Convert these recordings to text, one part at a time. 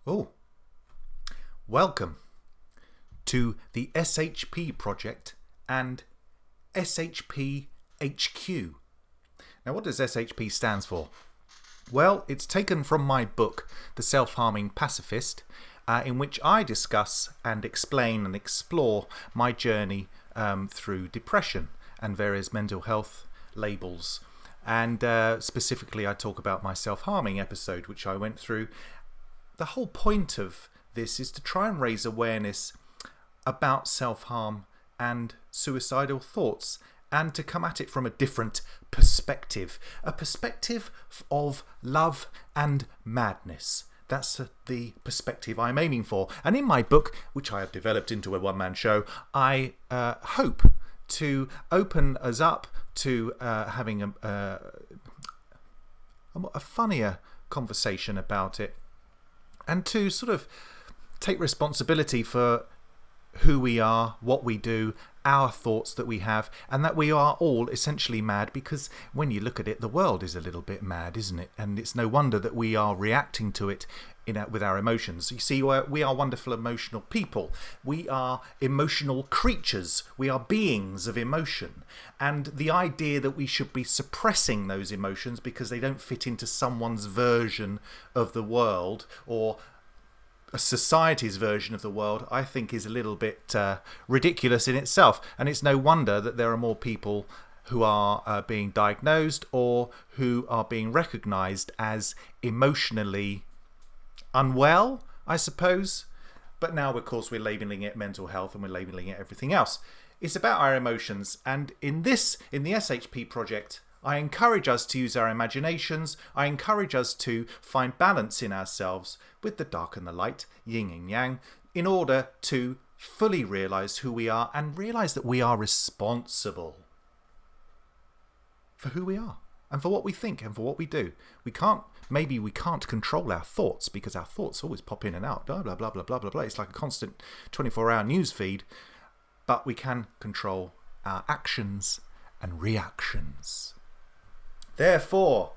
Oh, welcome to the SHP Project and SHP HQ. Now, what does SHP stand for? Well, it's taken from my book, The Self-Harming Pacifist, in which I discuss and explain and explore my journey through depression and various mental health labels. And specifically, I talk about my self-harming episode, which I went through. The whole point of this is to try and raise awareness about self-harm and suicidal thoughts, and to come at it from a different perspective, a perspective of love and madness. That's the perspective I'm aiming for. And in my book, which I have developed into a one-man show, I hope to open us up to having a funnier conversation about it, and to sort of take responsibility for who we are, what we do, our thoughts that we have, and that we are all essentially mad, because when you look at it, the world is a little bit mad, isn't it? And it's no wonder that we are reacting to it with our emotions. You see, we are wonderful emotional people. We are emotional creatures. We are beings of emotion. And the idea that we should be suppressing those emotions because they don't fit into someone's version of the world, or a society's version of the world, I think is a little bit ridiculous in itself. And it's no wonder that there are more people who are being diagnosed or who are being recognized as emotionally unwell, I suppose. But now, of course, we're labeling it mental health and we're labeling it everything else. It's about our emotions. And in the SHP project, I encourage us to use our imaginations. I encourage us to find balance in ourselves with the dark and the light, yin and yang, in order to fully realize who we are and realize that we are responsible for who we are and for what we think and for what we do. Maybe we can't control our thoughts, because our thoughts always pop in and out, blah, blah, blah, blah, blah, blah, blah. It's like a constant 24-hour news feed, but we can control our actions and reactions. Therefore,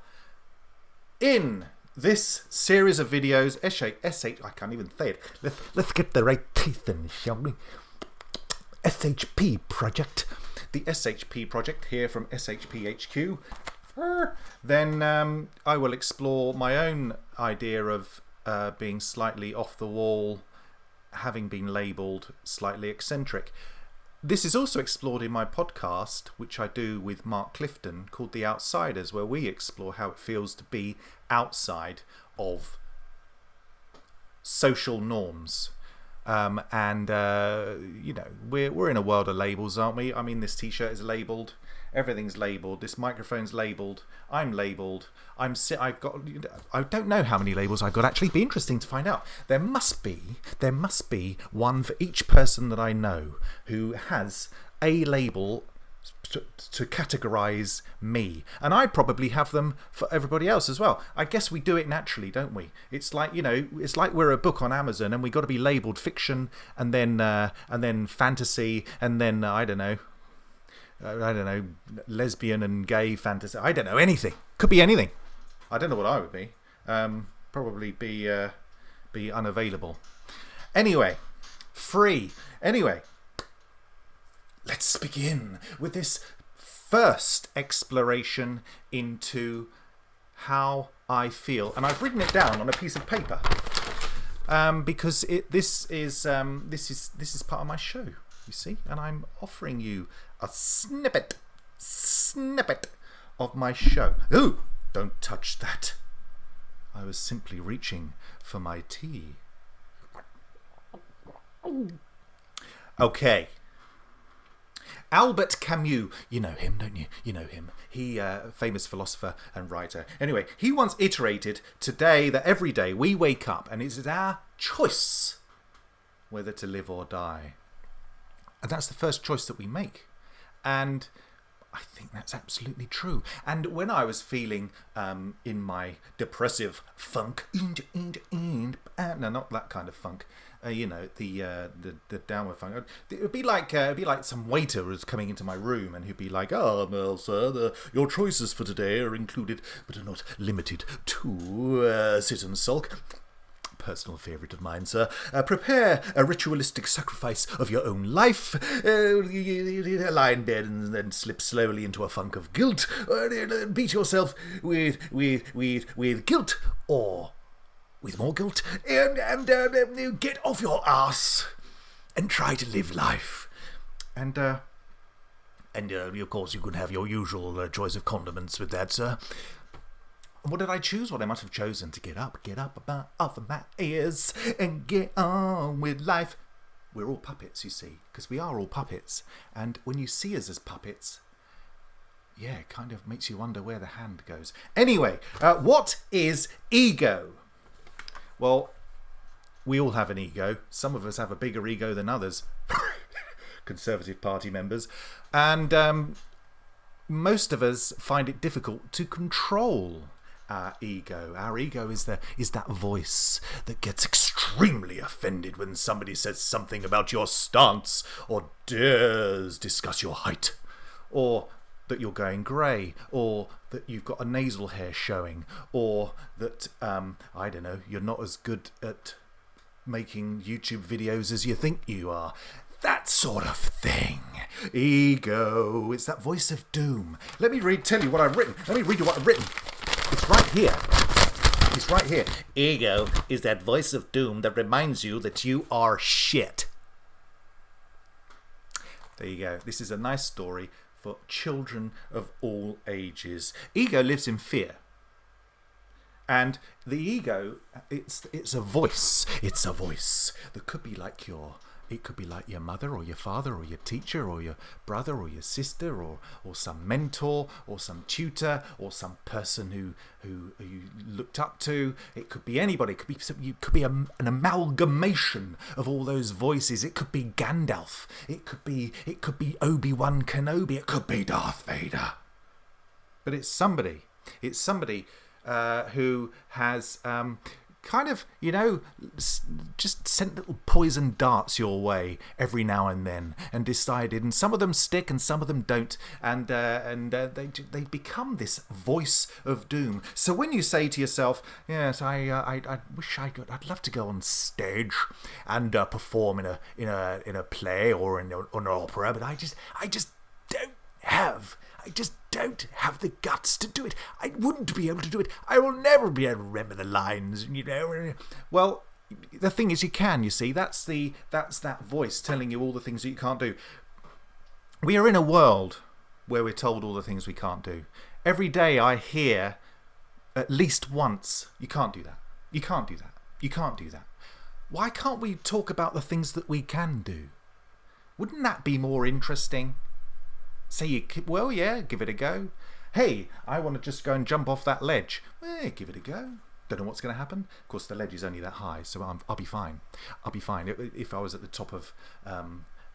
in this series of videos, I can't even say it. Let's get the right teeth in, shall we? SHP Project. The SHP Project here from SHP HQ. Then I will explore my own idea of being slightly off the wall, having been labelled slightly eccentric. This is also explored in my podcast, which I do with Mark Clifton, called The Outsiders, where we explore how it feels to be outside of social norms. You know, we're in a world of labels, aren't we? I mean, this t-shirt is labelled. Everything's labelled. This microphone's labelled. I'm labelled. I don't know how many labels I've got. Actually, be interesting to find out. There must be one for each person that I know who has a label to categorize me, and I probably have them for everybody else as well. I guess we do it naturally, don't we? It's like, you know, it's like we're a book on Amazon and we got to be labeled fiction, and then fantasy, and then I don't know, lesbian and gay fantasy. I don't know, anything. Could be anything. I don't know what I would be. Probably be unavailable. Anyway, free. Anyway, let's begin with this first exploration into how I feel, and I've written it down on a piece of paper because this is part of my show, you see, and I'm offering you a snippet of my show. Ooh, don't touch that. I was simply reaching for my tea. Okay. Albert Camus, you know him, don't you? You know him. He, famous philosopher and writer. Anyway, he once iterated today that every day we wake up and it's our choice whether to live or die. And that's the first choice that we make. And I think that's absolutely true. And when I was feeling in my depressive funk, no, not that kind of funk, you know, the downward funk. It would be like some waiter was coming into my room and he'd be like, "Oh, well, sir, your choices for today are included, but are not limited to sit and sulk, personal favourite of mine, sir. Prepare a ritualistic sacrifice of your own life. Lie in bed and then slip slowly into a funk of guilt. Beat yourself with guilt or with more guilt. And get off your ass and try to live life. And of course, you could have your usual choice of condiments with that, sir. What did I choose? What I must have chosen to get up off of my ears and get on with life. We're all puppets, you see, because we are all puppets. And when you see us as puppets, yeah, it kind of makes you wonder where the hand goes. Anyway, what is ego? Well, we all have an ego. Some of us have a bigger ego than others. Conservative Party members. And most of us find it difficult to control our ego. Our ego is that voice that gets extremely offended when somebody says something about your stance or dares discuss your height, or that you're going grey, or that you've got a nasal hair showing, or that, I don't know, you're not as good at making YouTube videos as you think you are. That sort of thing. Ego. It's that voice of doom. Let me tell you what I've written. Let me read you what I've written. It's right here. It's right here. Ego is that voice of doom that reminds you that you are shit. There you go. This is a nice story for children of all ages. Ego lives in fear. And the ego, it's a voice. It's a voice that could be like your mother or your father or your teacher or your brother or your sister or some mentor or some tutor or some person who you looked up to. It could be anybody. It could be an amalgamation of all those voices. It could be Gandalf. It could be Obi-Wan Kenobi. It could be Darth Vader. But it's somebody. It's somebody who has kind of, just sent little poison darts your way every now and then, and decided, and some of them stick and some of them don't, and they become this voice of doom. So when you say to yourself, yes, I wish I'd love to go on stage and perform in a play or in an opera, but I just don't have the guts to do it. I wouldn't be able to do it. I will never be able to remember the lines, Well, the thing is, you can, you see. That's that voice telling you all the things that you can't do. We are in a world where we're told all the things we can't do. Every day I hear at least once, you can't do that. You can't do that. You can't do that. Why can't we talk about the things that we can do? Wouldn't that be more interesting? Say well, yeah, give it a go. Hey, I want to just go and jump off that ledge. Give it a go. Don't know what's going to happen. Of course, the ledge is only that high, so I'll be fine. I'll be fine. If I was at the top of a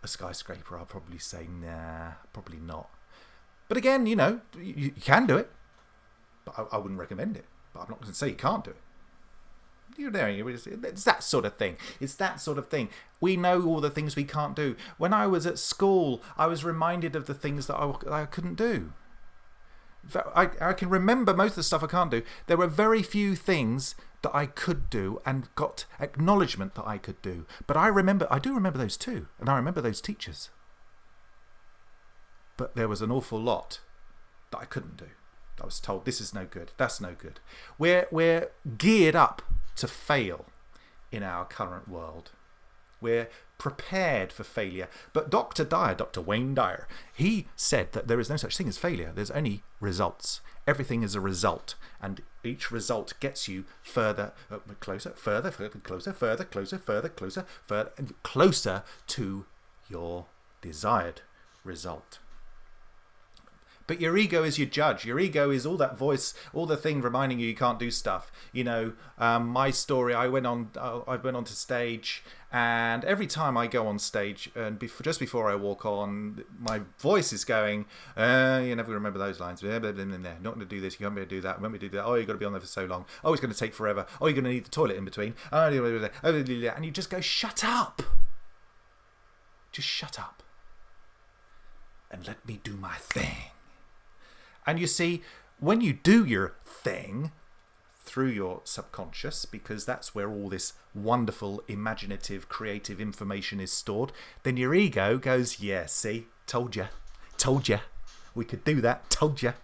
skyscraper, I'll probably say, nah, probably not. But again, you can do it. But I wouldn't recommend it. But I'm not going to say you can't do it. It's that sort of thing. It's that sort of thing. We know all the things we can't do. When I was at school, I was reminded of the things that I couldn't do. I can remember most of the stuff I can't do. There were very few things that I could do and got acknowledgement that I could do. But I do remember those too. And I remember those teachers. But there was an awful lot that I couldn't do. I was told, this is no good, that's no good. We're geared up to fail in our current world. We're prepared for failure. But Dr. Wayne Dyer, he said that there is no such thing as failure. There's only results. Everything is a result. And each result gets you further, closer, further, closer, further, closer, further, closer, further, and closer to your desired result. But your ego is your judge. Your ego is all that voice, all the thing reminding you can't do stuff. My story, I went on to stage, and every time I go on stage, and just before I walk on, my voice is going, you never remember those lines. Not going to do this, you can't be able to do that, remember to do that. Oh, you've got to be on there for so long. Oh, it's going to take forever. Oh, you're going to need the toilet in between. And you just go, shut up. Just shut up. And let me do my thing. And you see, when you do your thing, through your subconscious, because that's where all this wonderful, imaginative, creative information is stored, then your ego goes, yeah, see, told you, we could do that, told you,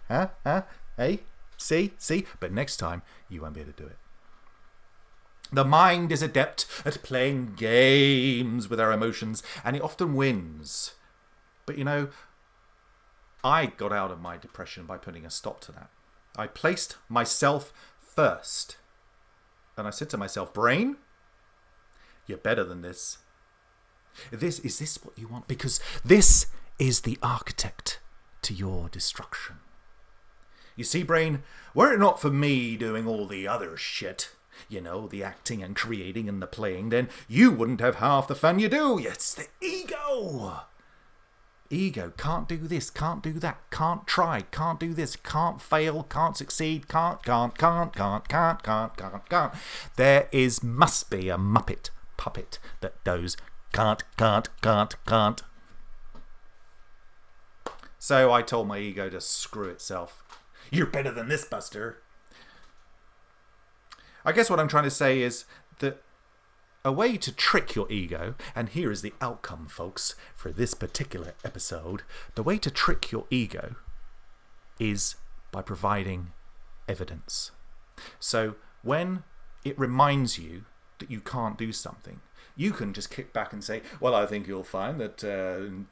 hey, see, but next time you won't be able to do it. The mind is adept at playing games with our emotions, and it often wins. But you know, I got out of my depression by putting a stop to that. I placed myself first. And I said to myself, brain, you're better than this. Is this what you want? Because this is the architect to your destruction. You see, brain, were it not for me doing all the other shit, you know, the acting and creating and the playing, then you wouldn't have half the fun you do. It's the ego. Ego can't do this, can't do that, can't try, can't do this, can't fail, can't succeed, can't. There must be a Muppet puppet that goes can't. So I told my ego to screw itself. You're better than this, Buster. I guess what I'm trying to say is that a way to trick your ego, and here is the outcome, folks, for this particular episode. The way to trick your ego is by providing evidence. So when it reminds you that you can't do something, you can just kick back and say, well, I think you'll find that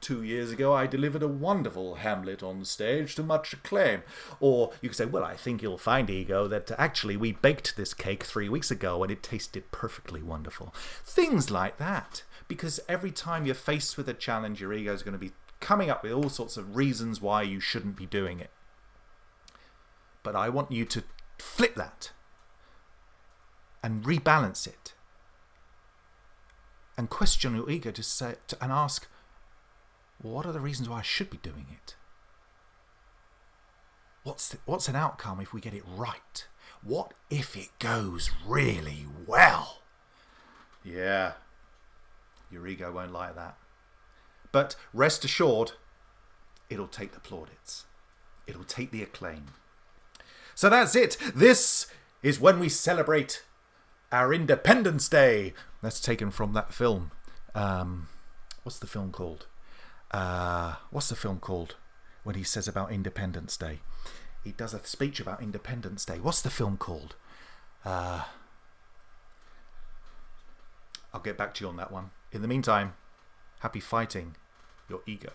2 years ago I delivered a wonderful Hamlet on stage to much acclaim. Or you can say, well, I think you'll find, ego, that actually we baked this cake 3 weeks ago and it tasted perfectly wonderful. Things like that. Because every time you're faced with a challenge, your ego is going to be coming up with all sorts of reasons why you shouldn't be doing it. But I want you to flip that and rebalance it. And question your ego and ask, well, what are the reasons why I should be doing it? What's an outcome if we get it right? What if it goes really well? Yeah, your ego won't like that. But rest assured, it'll take the plaudits. It'll take the acclaim. So that's it. This is when we celebrate our Independence Day. That's taken from that film. What's the film called? When he says about Independence Day? He does a speech about Independence Day. What's the film called? I'll get back to you on that one. In the meantime, happy fighting your ego.